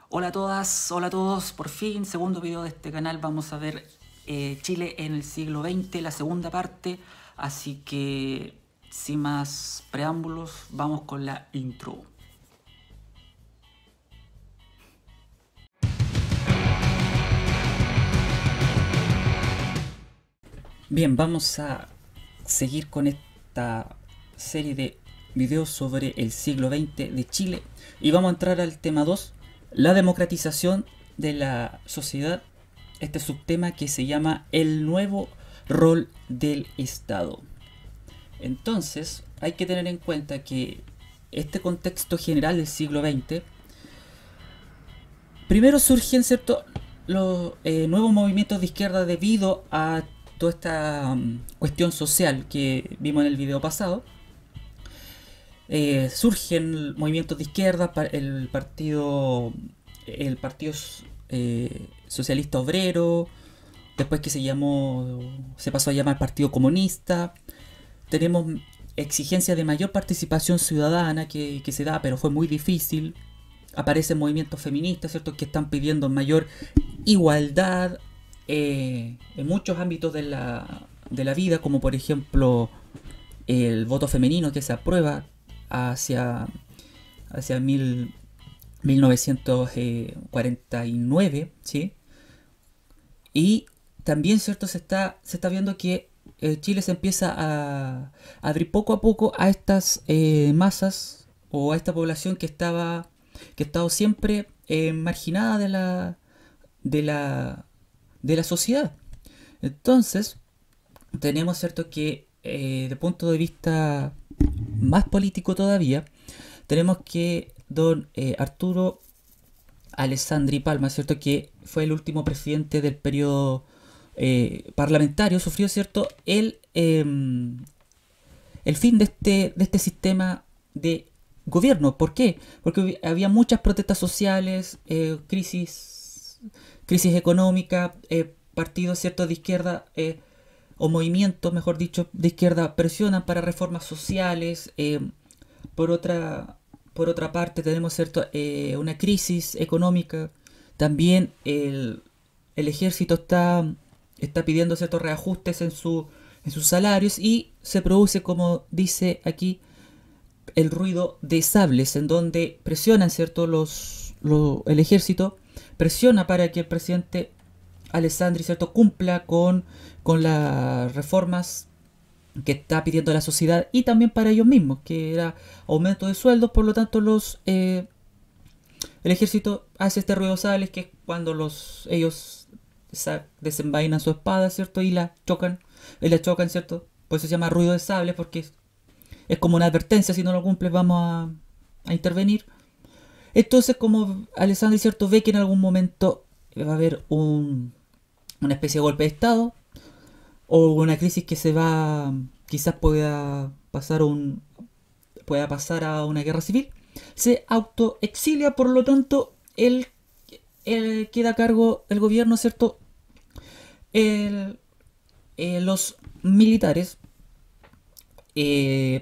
Hola a todas, hola a todos, por fin, segundo video de este canal, vamos a ver Chile en el siglo XX, la segunda parte, así que sin más preámbulos, vamos con la intro. Bien, vamos a seguir con esta serie de videos sobre el siglo XX de Chile y vamos a entrar al tema 2, la democratización de la sociedad, este subtema que se llama el nuevo rol del Estado. Entonces hay que tener en cuenta que este contexto general del siglo XX, primero surgen los nuevos movimientos de izquierda debido a toda esta cuestión social que vimos en el video pasado. Surgen movimientos de izquierda, el partido socialista obrero, después que se pasó a llamar Partido Comunista. Tenemos exigencias de mayor participación ciudadana que se da, pero fue muy difícil. Aparecen movimientos feministas, ¿cierto?, que están pidiendo mayor igualdad en muchos ámbitos de la vida, como por ejemplo el voto femenino que se aprueba hacia 1949, ¿sí? Y también, ¿cierto?, se está viendo que Chile se empieza a abrir poco a poco a estas masas o a esta población que ha estado siempre marginada de la sociedad. Entonces, tenemos, ¿cierto?, que de punto de vista más político todavía, tenemos que don Arturo Alessandri Palma, ¿cierto?, que fue el último presidente del periodo parlamentario, sufrió, ¿cierto?, el fin de este sistema de gobierno. ¿Por qué? Porque había muchas protestas sociales, crisis económica, partidos, ¿cierto?, de izquierda, o movimientos, mejor dicho, de izquierda presionan para reformas sociales. Por otra, por otra parte tenemos, ¿cierto?, una crisis económica. También el ejército está pidiendo ciertos reajustes en sus salarios y se produce, como dice aquí, el ruido de sables, en donde presionan, ¿cierto?, el ejército presiona para que el presidente Alessandri, ¿cierto?, cumpla con las reformas que está pidiendo la sociedad y también para ellos mismos, que era aumento de sueldos. Por lo tanto, el ejército hace este ruido de sables, que es cuando ellos desenvainan su espada, ¿cierto?, y la chocan, ¿cierto? Por eso se llama ruido de sable, porque es como una advertencia: si no lo cumples vamos a intervenir. Entonces, como Alessandri, ¿cierto?, ve que en algún momento va a haber una especie de golpe de estado o una crisis que quizás pueda pasar a una guerra civil, se autoexilia. Por lo tanto, él queda a cargo del gobierno, ¿cierto? Los militares,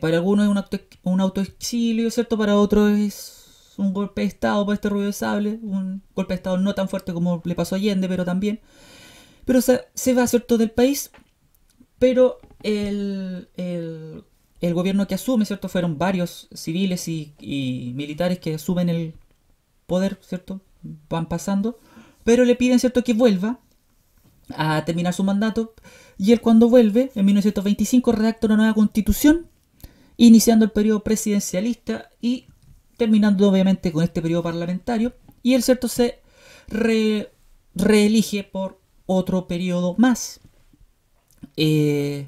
para algunos es un autoexilio, ¿cierto? Para otros es un golpe de estado por este ruido de sable, un golpe de estado no tan fuerte como le pasó a Allende, pero también. Pero se va, ¿cierto?, del país. Pero el gobierno que asume, ¿cierto?, fueron varios civiles y militares que asumen el poder, ¿cierto?, van pasando, pero le piden, ¿cierto?, que vuelva a terminar su mandato. Y él, cuando vuelve en 1925, redacta una nueva constitución, iniciando el periodo presidencialista y terminando obviamente con este periodo parlamentario. Y él, ¿cierto?, se reelige por otro periodo más. Y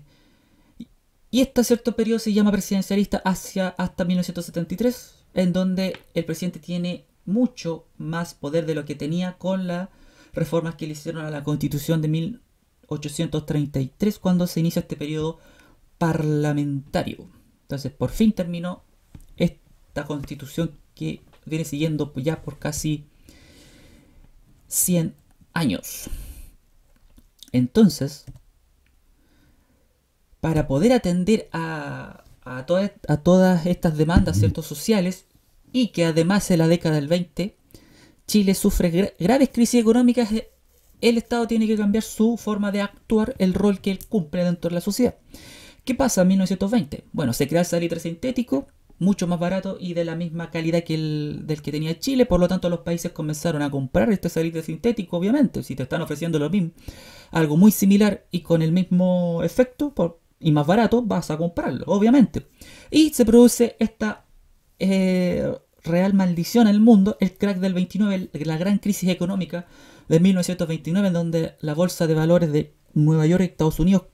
este cierto periodo se llama presidencialista hasta 1973, en donde el presidente tiene mucho más poder de lo que tenía con las reformas que le hicieron a la constitución de 1833, cuando se inicia este periodo parlamentario. Entonces, por fin terminó esta constitución que viene siguiendo ya por casi 100 años. Entonces, para poder atender a todas estas demandas, ¿cierto?, sociales, y que además en la década del 20 Chile sufre graves crisis económicas, el Estado tiene que cambiar su forma de actuar, el rol que él cumple dentro de la sociedad. ¿Qué pasa en 1920? Bueno, se crea el salitre sintético, mucho más barato y de la misma calidad que del que tenía Chile, por lo tanto los países comenzaron a comprar este salitre sintético, obviamente, si te están ofreciendo lo mismo, algo muy similar y con el mismo efecto y más barato, vas a comprarlo, obviamente. Y se produce esta real maldición en el mundo, el crack del 29, la gran crisis económica de 1929, en donde la bolsa de valores de Nueva York y Estados Unidos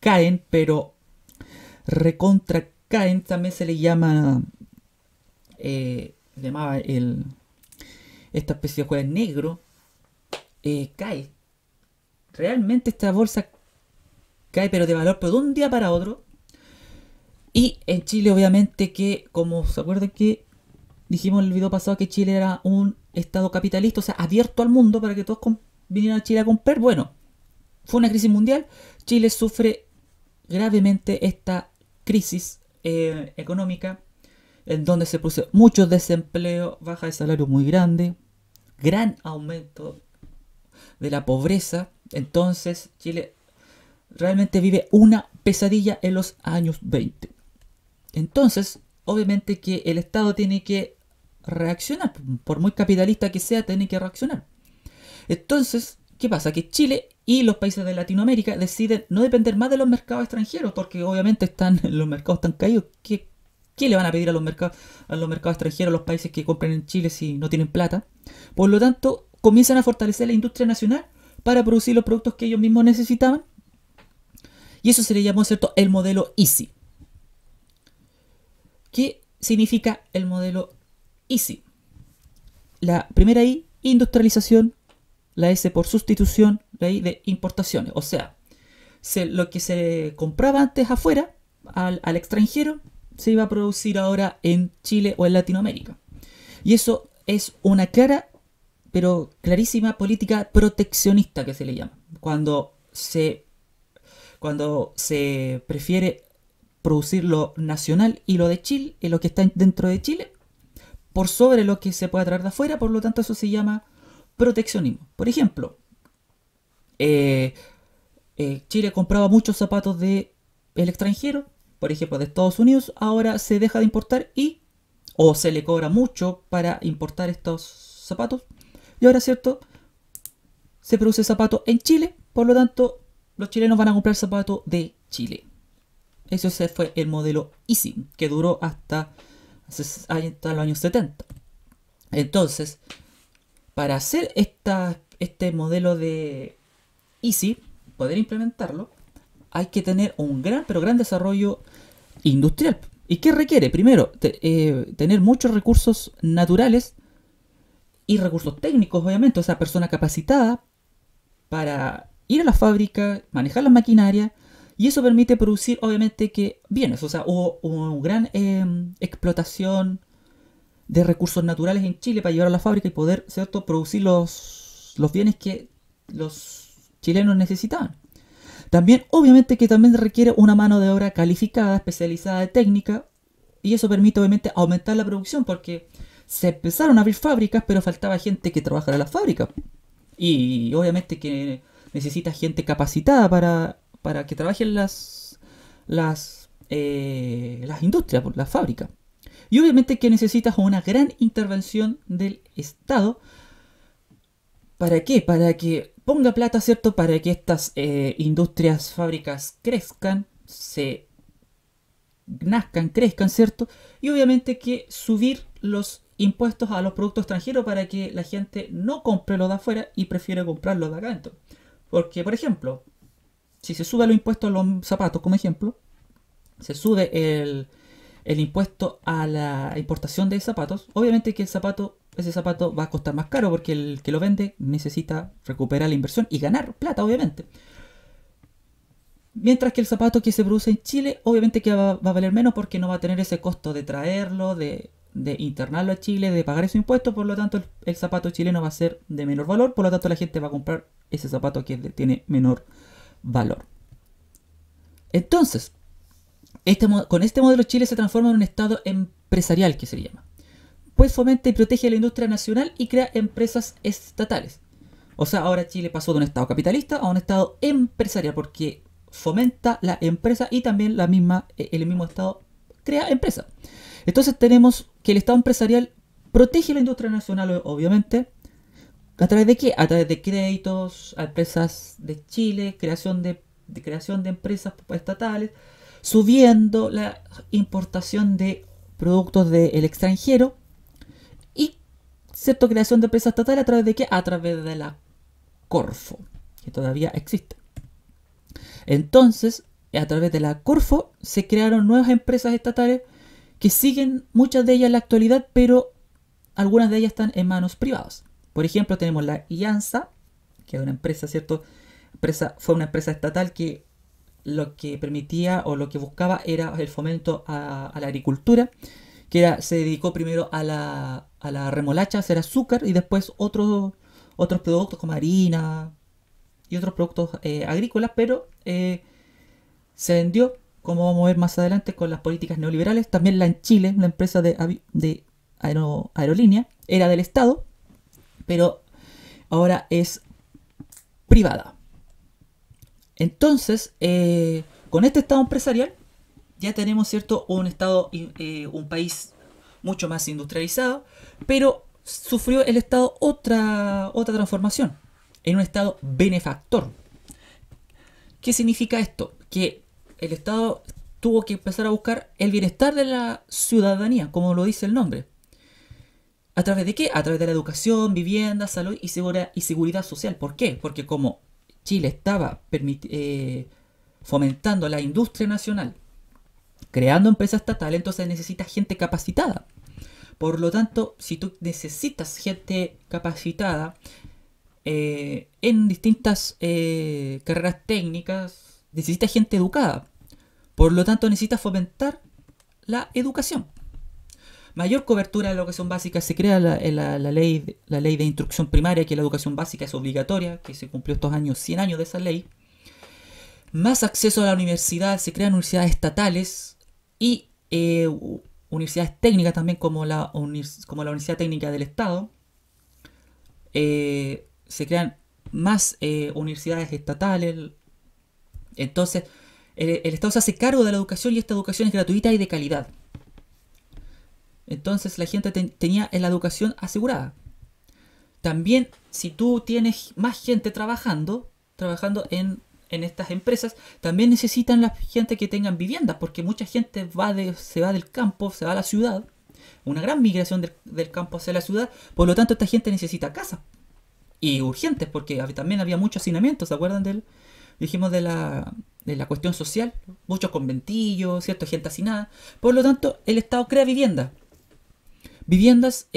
caen, pero recontra caen. También se le llama llamaba esta especie de juez negro, cae. Realmente esta bolsa cae, pero de valor, pero de un día para otro. Y en Chile, obviamente, que como se acuerdan que dijimos en el video pasado que Chile era un estado capitalista, o sea, abierto al mundo para que todos vinieran a Chile a comprar. Bueno, fue una crisis mundial. Chile sufre gravemente esta crisis económica, en donde se produce mucho desempleo, baja de salario muy grande, gran aumento de la pobreza. Entonces Chile realmente vive una pesadilla en los años 20. Entonces, obviamente que el Estado tiene que reaccionar, por muy capitalista que sea, tiene que reaccionar. Entonces, ¿qué pasa? Que Chile y los países de Latinoamérica deciden no depender más de los mercados extranjeros, porque obviamente los mercados están caídos. ¿Qué le van a pedir a los mercados extranjeros, a los países que compren en Chile si no tienen plata? Por lo tanto, comienzan a fortalecer la industria nacional para producir los productos que ellos mismos necesitaban. Y eso se le llamó, ¿cierto?, el modelo Easy. ¿Qué significa el modelo Easy? La primera I, industrialización. La S por sustitución, la I de importaciones. O sea, lo que se compraba antes afuera, al extranjero, se iba a producir ahora en Chile o en Latinoamérica. Y eso es una clara, pero clarísima política proteccionista que se le llama. Cuando se prefiere producir lo nacional y lo de Chile, y lo que está dentro de Chile, por sobre lo que se pueda traer de afuera, por lo tanto eso se llama proteccionismo. Por ejemplo, Chile compraba muchos zapatos del extranjero, por ejemplo de Estados Unidos, ahora se deja de importar o se le cobra mucho para importar estos zapatos, y ahora, ¿cierto?, se produce zapatos en Chile, por lo tanto los chilenos van a comprar zapatos de Chile. Ese fue el modelo Easy, que duró hasta los años 70. Entonces, para hacer este modelo de Easy, poder implementarlo, hay que tener un gran, pero gran desarrollo industrial. ¿Y qué requiere? Primero, tener muchos recursos naturales y recursos técnicos, obviamente. O sea, persona capacitada para ir a la fábrica, manejar las maquinarias. Y eso permite producir, obviamente, bienes. O sea, hubo una gran explotación de recursos naturales en Chile para llevar a la fábrica y poder, ¿cierto?, producir los bienes que los chilenos necesitaban. También, obviamente, que también requiere una mano de obra calificada, especializada, técnica, y eso permite, obviamente, aumentar la producción, porque se empezaron a abrir fábricas, pero faltaba gente que trabajara en las fábricas. Y obviamente que necesita gente capacitada para que trabajen las industrias, las fábricas. Y obviamente que necesitas una gran intervención del Estado. ¿Para qué? Para que ponga plata, ¿cierto? Para que estas industrias, fábricas crezcan, crezcan, ¿cierto? Y obviamente que subir los impuestos a los productos extranjeros para que la gente no compre lo de afuera y prefiere comprarlo de acá adentro. Porque, por ejemplo, si se sube los impuestos a los zapatos, como ejemplo, se sube el impuesto a la importación de zapatos, obviamente que ese zapato va a costar más caro porque el que lo vende necesita recuperar la inversión y ganar plata, obviamente. Mientras que el zapato que se produce en Chile, obviamente que va a valer menos porque no va a tener ese costo de traerlo, de internarlo a Chile, de pagar ese impuesto, por lo tanto el zapato chileno va a ser de menor valor, por lo tanto la gente va a comprar ese zapato que tiene menor valor. Entonces, con este modelo Chile se transforma en un estado empresarial, que se llama. después fomenta y protege la industria nacional y crea empresas estatales. O sea, ahora Chile pasó de un estado capitalista a un estado empresarial porque fomenta la empresa y también el mismo estado crea empresas. Entonces tenemos que el estado empresarial protege la industria nacional, obviamente. ¿A través de qué? A través de créditos a empresas de Chile, creación de empresas estatales, subiendo la importación de productos del extranjero y cierta creación de empresas estatales a través de qué? A través de la Corfo, que todavía existe. Entonces, a través de la Corfo se crearon nuevas empresas estatales que siguen muchas de ellas en la actualidad, pero algunas de ellas están en manos privadas. Por ejemplo, tenemos la IANSA, que es una empresa, ¿cierto? Fue una empresa estatal que lo que permitía o lo que buscaba era el fomento a la agricultura, se dedicó primero a la remolacha, a hacer azúcar y después otros productos como harina y otros productos agrícolas, pero se vendió, como vamos a ver más adelante, con las políticas neoliberales. También la en Chile, una empresa de aerolínea, era del Estado, pero ahora es privada. Entonces, con este estado empresarial, ya tenemos, ¿cierto?, un país mucho más industrializado, pero sufrió el Estado otra transformación, en un Estado benefactor. ¿Qué significa esto? Que el Estado tuvo que empezar a buscar el bienestar de la ciudadanía, como lo dice el nombre. ¿A través de qué? A través de la educación, vivienda, salud y seguridad social. ¿Por qué? Porque como Chile estaba fomentando la industria nacional, creando empresas estatales, entonces necesitas gente capacitada. Por lo tanto, si tú necesitas gente capacitada en distintas carreras técnicas, necesitas gente educada. Por lo tanto, necesitas fomentar la educación. Mayor cobertura de la educación básica, se crea la ley de instrucción primaria, que la educación básica es obligatoria, que se cumplió estos años, 100 años de esa ley. Más acceso a la universidad, se crean universidades estatales y universidades técnicas también, como la Universidad Técnica del Estado. Se crean más universidades estatales. Entonces, el Estado se hace cargo de la educación y esta educación es gratuita y de calidad. Entonces la gente tenía la educación asegurada. También, si tú tienes más gente trabajando en estas empresas, también necesitan la gente que tengan viviendas, porque mucha gente se va del campo, se va a la ciudad, una gran migración del campo hacia la ciudad, por lo tanto esta gente necesita casas. Y urgentes, porque también había mucho hacinamiento, ¿se acuerdan dijimos de la cuestión social? Muchos conventillos, ¿cierto? Gente hacinada. Por lo tanto, el Estado crea viviendas. Viviendas,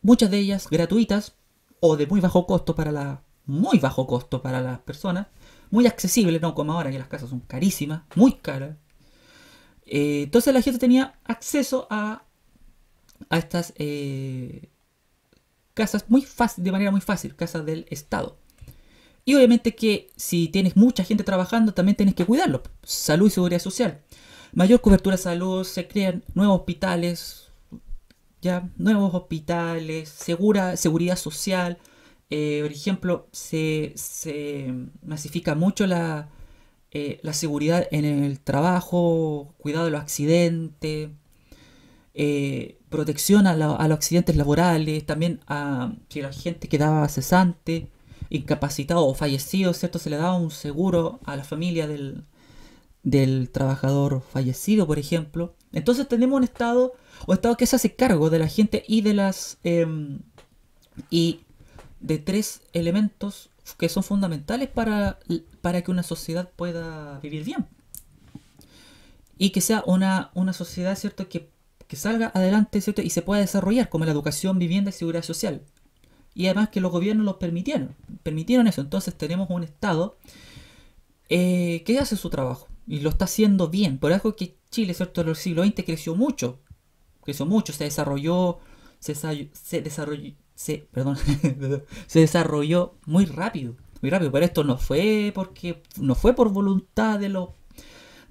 muchas de ellas gratuitas o de muy bajo costo para las personas, muy accesibles, no como ahora que las casas son carísimas, muy caras. Entonces la gente tenía acceso a estas casas de manera muy fácil, casas del Estado. Y obviamente que si tienes mucha gente trabajando, también tienes que cuidarlo. Salud y seguridad social. Mayor cobertura de salud, se crean nuevos hospitales, seguridad social. Por ejemplo, se masifica mucho la seguridad en el trabajo, cuidado de los accidentes, protección a los accidentes laborales, también a si la gente quedaba cesante, incapacitado o fallecido, ¿cierto? Se le daba un seguro a la familia del trabajador fallecido, por ejemplo. Entonces tenemos un Estado que se hace cargo de la gente y y de tres elementos que son fundamentales para que una sociedad pueda vivir bien. Y que sea una sociedad, ¿cierto?, que salga adelante, ¿cierto?, y se pueda desarrollar, como la educación, vivienda y seguridad social. Y además que los gobiernos los permitieron eso. Entonces tenemos un Estado que hace su trabajo y lo está haciendo bien. Por algo que Chile, ¿cierto?, en el siglo XX creció mucho, se desarrolló, se desarrolló muy rápido. Pero esto no fue por voluntad de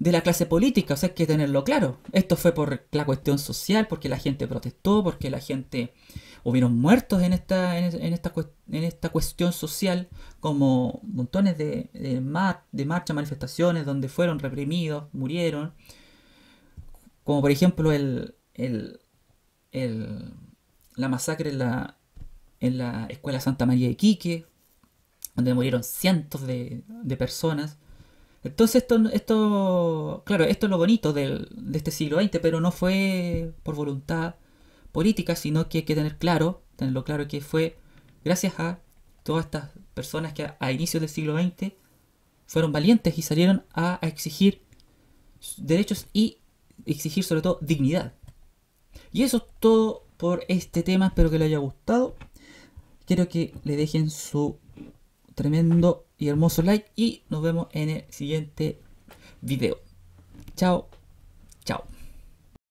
de la clase política, o sea, hay que tenerlo claro. Esto fue por la cuestión social, porque la gente protestó, porque la gente hubieron muertos en esta cuestión social, como montones de marchas, manifestaciones donde fueron reprimidos, murieron, como por ejemplo el- la masacre en la Escuela Santa María de Quique, donde murieron cientos de personas. Entonces claro, esto es lo bonito de este siglo XX, pero no fue por voluntad política, sino que hay que tenerlo claro que fue gracias a todas estas personas que a inicios del siglo XX fueron valientes y salieron a exigir derechos y exigir sobre todo dignidad. Y eso es todo por este tema, espero que les haya gustado. Quiero que le dejen su tremendo y hermoso like y nos vemos en el siguiente video. Chao, chao.